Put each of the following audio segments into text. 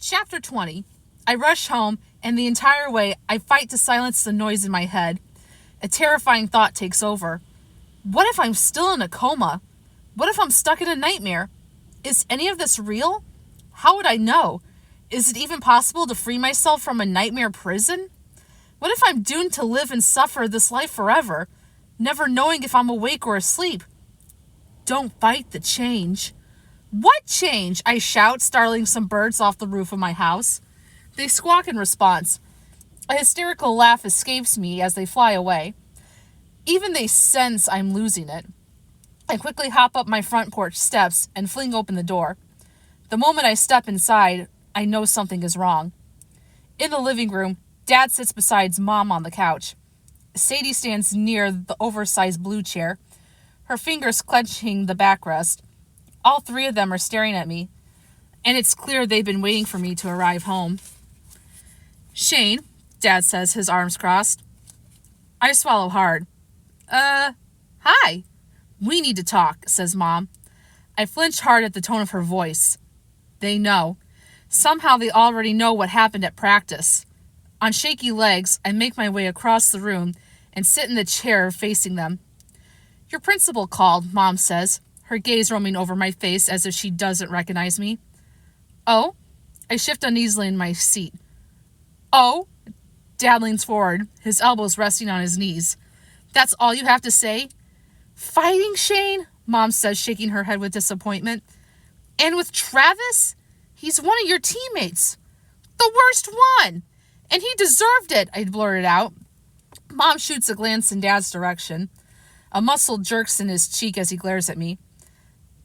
Chapter 20. I rush home, and the entire way I fight to silence the noise in my head. A terrifying thought takes over. What if I'm still in a coma? What if I'm stuck in a nightmare? Is any of this real? How would I know? Is it even possible to free myself from a nightmare prison? What if I'm doomed to live and suffer this life forever, never knowing if I'm awake or asleep? Don't fight the change. What change? I shout, startling some birds off the roof of my house. They squawk in response. A hysterical laugh escapes me as they fly away. Even they sense I'm losing it. I quickly hop up my front porch steps and fling open the door. The moment I step inside, I know something is wrong. In the living room, Dad sits beside Mom on the couch. Sadie stands near the oversized blue chair, her fingers clenching the backrest. All three of them are staring at me, and it's clear they've been waiting for me to arrive home. Shane, Dad says, his arms crossed. I swallow hard. Hi. We need to talk, says Mom. I flinch hard at the tone of her voice. They know. Somehow they already know what happened at practice. On shaky legs, I make my way across the room and sit in the chair facing them. Your principal called, Mom says, her gaze roaming over my face as if she doesn't recognize me. Oh? I shift uneasily in my seat. Oh? Dad leans forward, his elbows resting on his knees. That's all you have to say? Fighting, Shane? Mom says, shaking her head with disappointment. And with Travis? He's one of your teammates. The worst one. And he deserved it, I blurted out. Mom shoots a glance in Dad's direction. A muscle jerks in his cheek as he glares at me.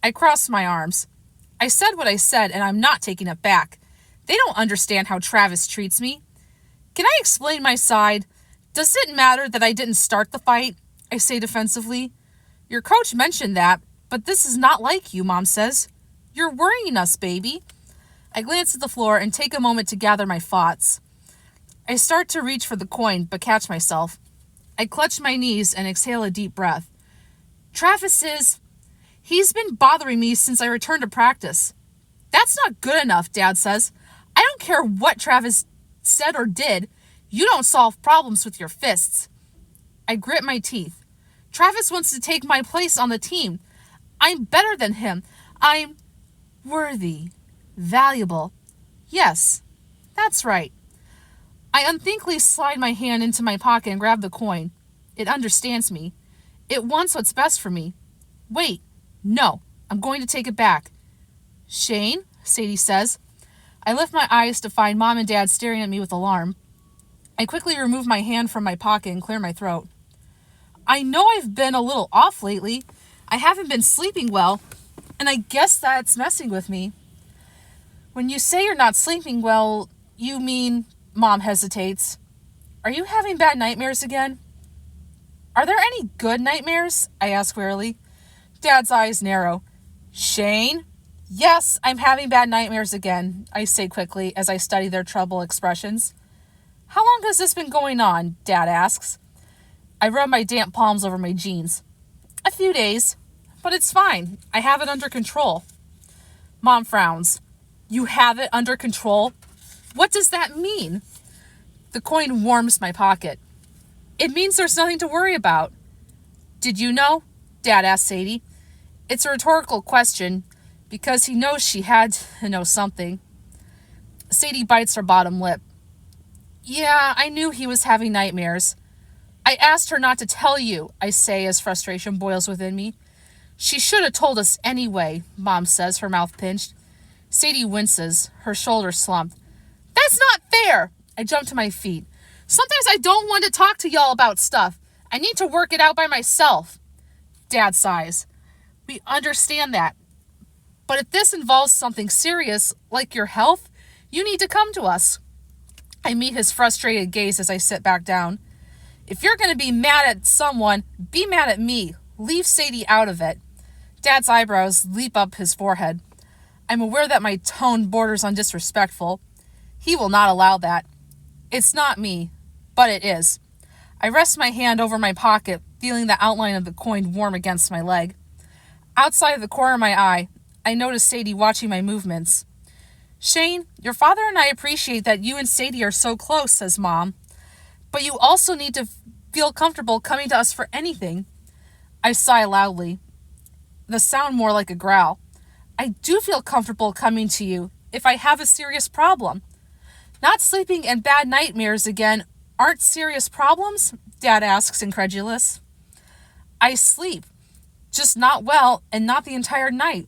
I cross my arms. I said what I said, and I'm not taking it back. They don't understand how Travis treats me. Can I explain my side? Does it matter that I didn't start the fight? I say defensively. Your coach mentioned that, but this is not like you, Mom says. You're worrying us, baby. I glance at the floor and take a moment to gather my thoughts. I start to reach for the coin, but catch myself. I clutch my knees and exhale a deep breath. He's been bothering me since I returned to practice. That's not good enough, Dad says. I don't care what Travis said or did. You don't solve problems with your fists. I grit my teeth. Travis wants to take my place on the team. I'm better than him. I'm worthy, valuable. Yes, that's right. I unthinkingly slide my hand into my pocket and grab the coin. It understands me. It wants what's best for me. Wait, no, I'm going to take it back. Shane, Sadie says. I lift my eyes to find Mom and Dad staring at me with alarm. I quickly remove my hand from my pocket and clear my throat. I know I've been a little off lately. I haven't been sleeping well, and I guess that's messing with me. When you say you're not sleeping well, you mean... Mom hesitates. Are you having bad nightmares again? Are there any good nightmares? I ask wearily. Dad's eyes narrow. Shane? Yes, I'm having bad nightmares again, I say quickly as I study their troubled expressions. How long has this been going on? Dad asks. I rub my damp palms over my jeans. A few days, but it's fine. I have it under control. Mom frowns. You have it under control? What does that mean? The coin warms my pocket. It means there's nothing to worry about. Did you know? Dad asked Sadie. It's a rhetorical question because he knows she had to know something. Sadie bites her bottom lip. Yeah, I knew he was having nightmares. I asked her not to tell you, I say as frustration boils within me. She should have told us anyway, Mom says, her mouth pinched. Sadie winces, her shoulders slumped. That's not fair! I jump to my feet. Sometimes I don't want to talk to y'all about stuff. I need to work it out by myself. Dad sighs. We understand that. But if this involves something serious, like your health, you need to come to us. I meet his frustrated gaze as I sit back down. If you're going to be mad at someone, be mad at me. Leave Sadie out of it. Dad's eyebrows leap up his forehead. I'm aware that my tone borders on disrespectful. He will not allow that. It's not me, but it is. I rest my hand over my pocket, feeling the outline of the coin warm against my leg. Outside of the corner of my eye, I notice Sadie watching my movements. Shane, your father and I appreciate that you and Sadie are so close, says Mom. But you also need to feel comfortable coming to us for anything. I sigh loudly. The sound more like a growl. I do feel comfortable coming to you if I have a serious problem. Not sleeping and bad nightmares again aren't serious problems? Dad asks, incredulous. I sleep, just not well and not the entire night.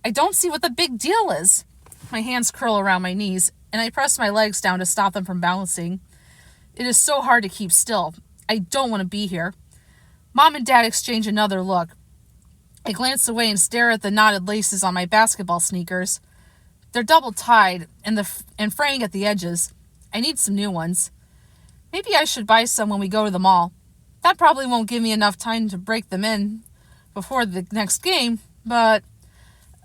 I don't see what the big deal is. My hands curl around my knees, and I press my legs down to stop them from balancing. It is so hard to keep still. I don't want to be here. Mom and Dad exchange another look. I glance away and stare at the knotted laces on my basketball sneakers. They're double-tied and fraying at the edges. I need some new ones. Maybe I should buy some when we go to the mall. That probably won't give me enough time to break them in before the next game, but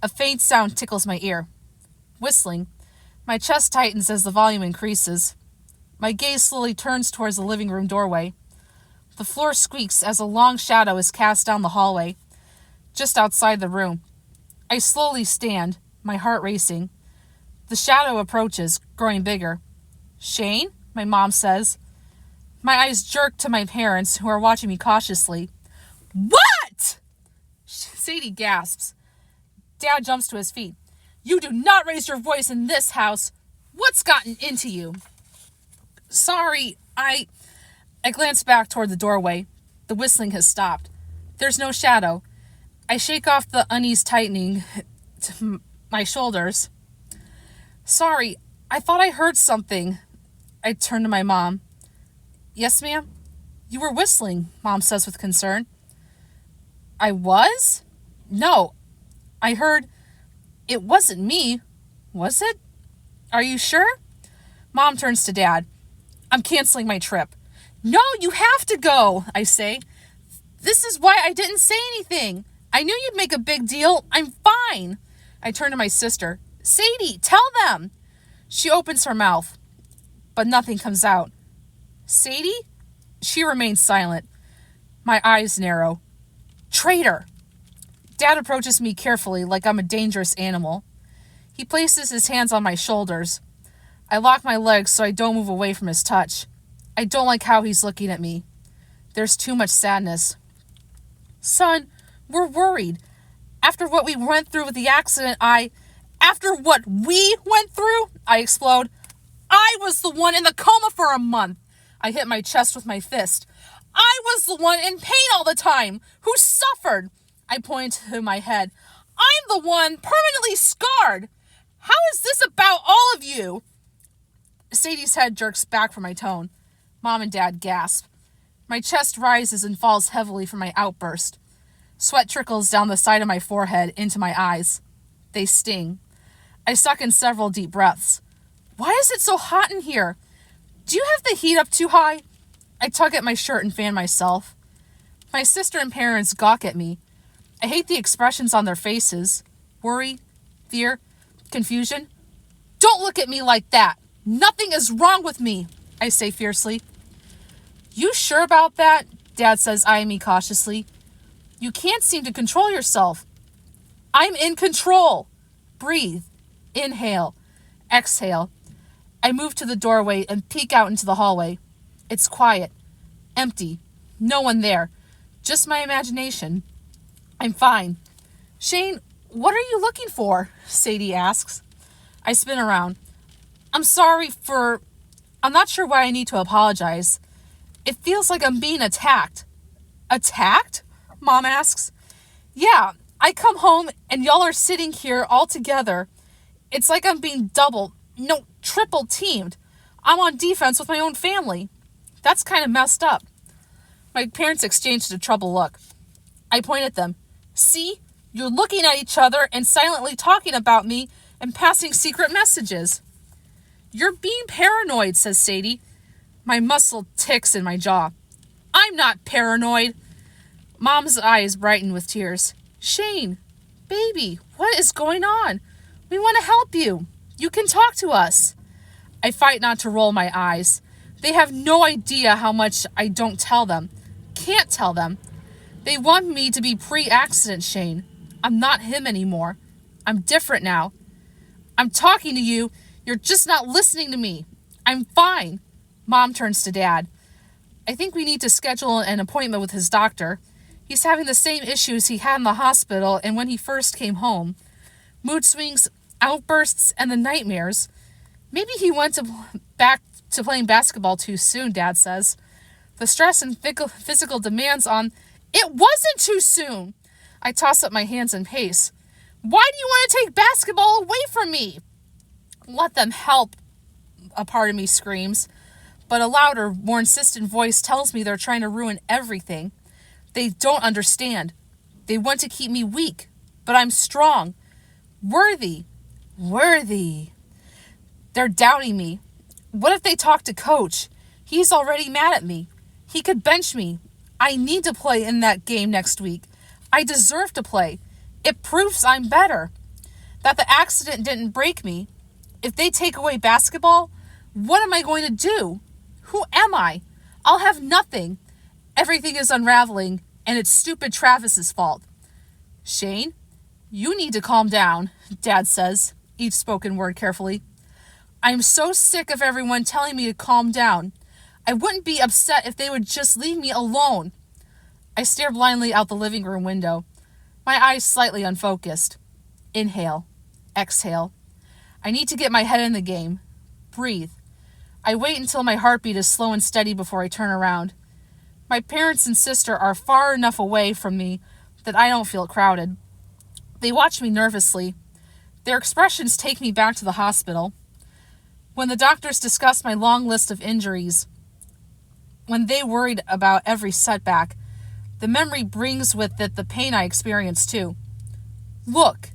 a faint sound tickles my ear. Whistling. My chest tightens as the volume increases. My gaze slowly turns towards the living room doorway. The floor squeaks as a long shadow is cast down the hallway, just outside the room. I slowly stand, my heart racing. The shadow approaches, growing bigger. Shane? My mom says. My eyes jerk to my parents, who are watching me cautiously. What? Sadie gasps. Dad jumps to his feet. You do not raise your voice in this house. What's gotten into you? Sorry, I glance back toward the doorway. The whistling has stopped. There's no shadow. I shake off the unease tightening to my shoulders. Sorry, I thought I heard something. I turn to my mom. Yes, ma'am? You were whistling, Mom says with concern. I was? No. I heard... It wasn't me, was it? Are you sure? Mom turns to Dad. I'm canceling my trip. No, you have to go, I say. This is why I didn't say anything. I knew you'd make a big deal. I'm fine. I turn to my sister. Sadie, tell them. She opens her mouth, but nothing comes out. Sadie? She remains silent. My eyes narrow. Traitor! Dad approaches me carefully like I'm a dangerous animal. He places his hands on my shoulders. I lock my legs so I don't move away from his touch. I don't like how he's looking at me. There's too much sadness. Son, we're worried. After what we went through with the accident, After what we went through, I explode. I was the one in the coma for a month. I hit my chest with my fist. I was the one in pain all the time, who suffered. I point to my head. I'm the one permanently scarred. How is this about all of you? Sadie's head jerks back from my tone. Mom and Dad gasp. My chest rises and falls heavily from my outburst. Sweat trickles down the side of my forehead into my eyes. They sting. I suck in several deep breaths. Why is it so hot in here? Do you have the heat up too high? I tug at my shirt and fan myself. My sister and parents gawk at me. I hate the expressions on their faces. Worry, fear, confusion. Don't look at me like that. Nothing is wrong with me, I say fiercely. You sure about that? Dad says, eyeing me cautiously. You can't seem to control yourself. I'm in control. Breathe. Inhale. Exhale. I move to the doorway and peek out into the hallway. It's quiet. Empty. No one there. Just my imagination. I'm fine. Shane, what are you looking for? Sadie asks. I spin around. I'm not sure why I need to apologize. It feels like I'm being attacked. Attacked? Mom asks. Yeah, I come home and y'all are sitting here all together. It's like I'm being triple teamed. I'm on defense with my own family. That's kind of messed up. My parents exchanged a troubled look. I point at them. See? You're looking at each other and silently talking about me and passing secret messages. You're being paranoid, says Sadie. My muscle ticks in my jaw. I'm not paranoid. Mom's eyes brighten with tears. Shane, baby, what is going on? We want to help you. You can talk to us. I fight not to roll my eyes. They have no idea how much I don't tell them. Can't tell them. They want me to be pre-accident Shane. I'm not him anymore. I'm different now. I'm talking to you. You're just not listening to me. I'm fine. Mom turns to Dad. I think we need to schedule an appointment with his doctor. He's having the same issues he had in the hospital and when he first came home. Mood swings, outbursts, and the nightmares. Maybe he went back to playing basketball too soon, Dad says. The stress and physical demands on... It wasn't too soon! I toss up my hands in pace. Why do you want to take basketball away from me? Let them help, a part of me screams. But a louder, more insistent voice tells me they're trying to ruin everything. They don't understand. They want to keep me weak. But I'm strong. Worthy. They're doubting me. What if they talk to Coach? He's already mad at me. He could bench me. I need to play in that game next week. I deserve to play. It proves I'm better. That the accident didn't break me. If they take away basketball, what am I going to do? Who am I? I'll have nothing. Everything is unraveling, and it's stupid Travis's fault. Shane, you need to calm down, Dad says, each spoken word carefully. I'm so sick of everyone telling me to calm down. I wouldn't be upset if they would just leave me alone. I stare blindly out the living room window, my eyes slightly unfocused. Inhale. Exhale. I need to get my head in the game. Breathe. I wait until my heartbeat is slow and steady before I turn around. My parents and sister are far enough away from me that I don't feel crowded. They watch me nervously. Their expressions take me back to the hospital. When the doctors discussed my long list of injuries, when they worried about every setback, the memory brings with it the pain I experienced too. Look,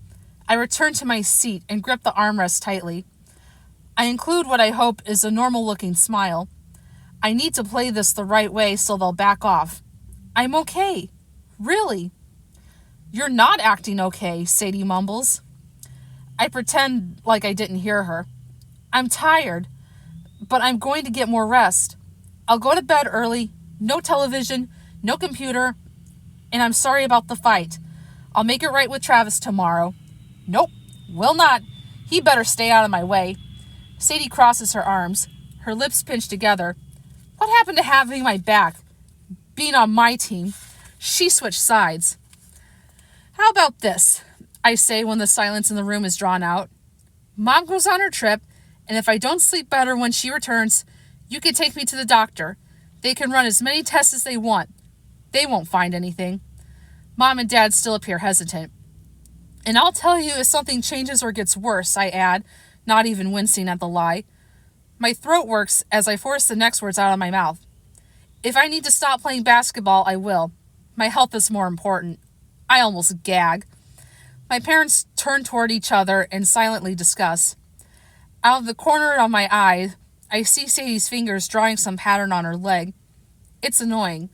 I return to my seat and grip the armrest tightly. I include what I hope is a normal-looking smile. I need to play this the right way so they'll back off. I'm okay. Really. You're not acting okay, Sadie mumbles. I pretend like I didn't hear her. I'm tired, but I'm going to get more rest. I'll go to bed early, no television, no computer, and I'm sorry about the fight. I'll make it right with Travis tomorrow. Nope, will not. He better stay out of my way. Sadie crosses her arms, her lips pinched together. What happened to having my back? Being on my team? She switched sides. How about this? I say when the silence in the room is drawn out. Mom goes on her trip, and if I don't sleep better when she returns, you can take me to the doctor. They can run as many tests as they want. They won't find anything. Mom and Dad still appear hesitant. And I'll tell you if something changes or gets worse, I add, not even wincing at the lie. My throat works as I force the next words out of my mouth. If I need to stop playing basketball, I will. My health is more important. I almost gag. My parents turn toward each other and silently discuss. Out of the corner of my eye, I see Sadie's fingers drawing some pattern on her leg. It's annoying.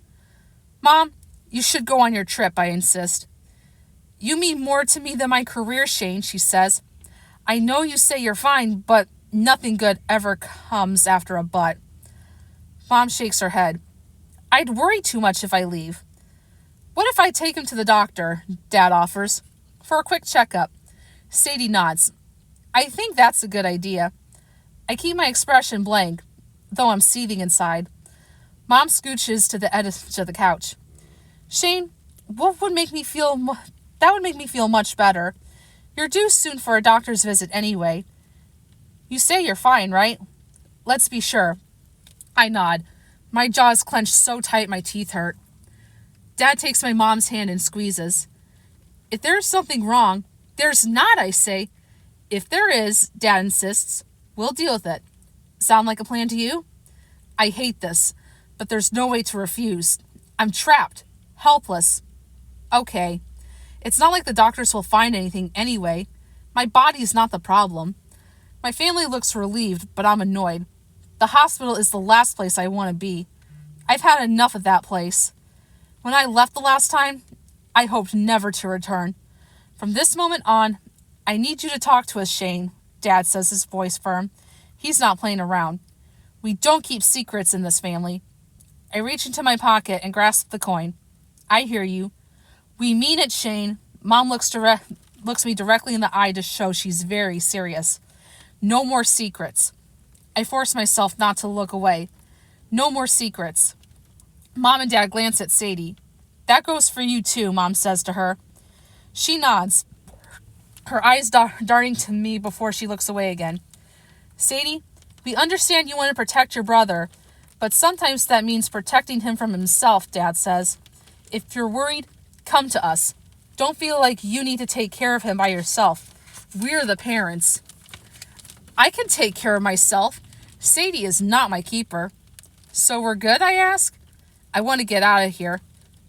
Mom, you should go on your trip, I insist. You mean more to me than my career, Shane, she says. I know you say you're fine, but nothing good ever comes after a but. Mom shakes her head. I'd worry too much if I leave. What if I take him to the doctor, Dad offers, for a quick checkup? Sadie nods. I think that's a good idea. I keep my expression blank, though I'm seething inside. Mom scooches to the edge of the couch. Shane, that would make me feel much better. You're due soon for a doctor's visit anyway. You say you're fine, right? Let's be sure. I nod. My jaws clench so tight my teeth hurt. Dad takes my mom's hand and squeezes. If there's something wrong, there's not, I say. If there is, Dad insists, we'll deal with it. Sound like a plan to you? I hate this, but there's no way to refuse. I'm trapped, helpless. Okay. It's not like the doctors will find anything anyway. My body's not the problem. My family looks relieved, but I'm annoyed. The hospital is the last place I want to be. I've had enough of that place. When I left the last time, I hoped never to return. From this moment on, I need you to talk to us, Shane, Dad says, his voice firm. He's not playing around. We don't keep secrets in this family. I reach into my pocket and grasp the coin. I hear you. We mean it, Shane. Mom looks looks me directly in the eye to show she's very serious. No more secrets. I force myself not to look away. No more secrets. Mom and Dad glance at Sadie. That goes for you too, Mom says to her. She nods, her eyes darting to me before she looks away again. Sadie, we understand you want to protect your brother, but sometimes that means protecting him from himself, Dad says. If you're worried, come to us. Don't feel like you need to take care of him by yourself. We're the parents. I can take care of myself. Sadie is not my keeper. So we're good, I ask? I want to get out of here.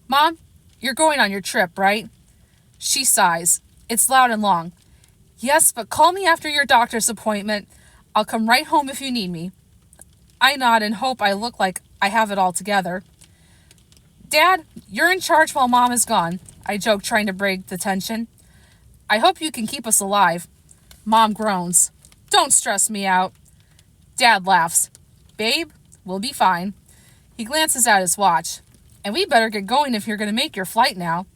Mom, you're going on your trip, right? She sighs. It's loud and long. Yes, but call me after your doctor's appointment. I'll come right home if you need me. I nod and hope I look like I have it all together. Dad, you're in charge while Mom is gone, I joke, trying to break the tension. I hope you can keep us alive. Mom groans. Don't stress me out. Dad laughs. Babe, we'll be fine. He glances at his watch. And we better get going if you're going to make your flight now.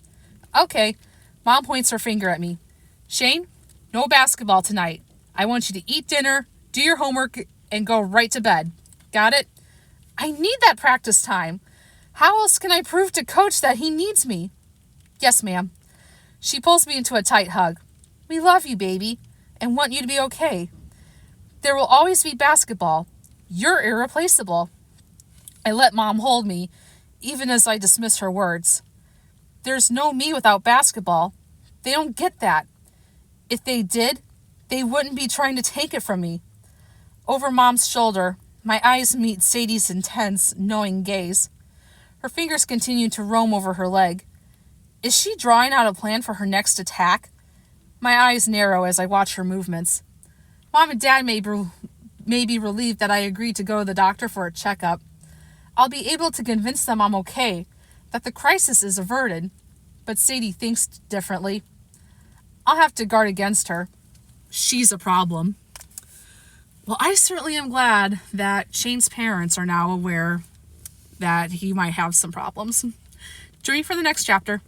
Okay. Mom points her finger at me. Shane, no basketball tonight. I want you to eat dinner, do your homework, and go right to bed. Got it? I need that practice time. How else can I prove to Coach that he needs me? Yes, ma'am. She pulls me into a tight hug. We love you, baby, and want you to be okay. There will always be basketball. You're irreplaceable. I let Mom hold me, even as I dismiss her words. There's no me without basketball. They don't get that. If they did, they wouldn't be trying to take it from me. Over Mom's shoulder, my eyes meet Sadie's intense, knowing gaze. Her fingers continue to roam over her leg. Is she drawing out a plan for her next attack? My eyes narrow as I watch her movements. Mom and Dad may be relieved that I agreed to go to the doctor for a checkup. I'll be able to convince them I'm okay, that the crisis is averted, but Sadie thinks differently. I'll have to guard against her. She's a problem. Well, I certainly am glad that Shane's parents are now aware that he might have some problems. Join me for the next chapter.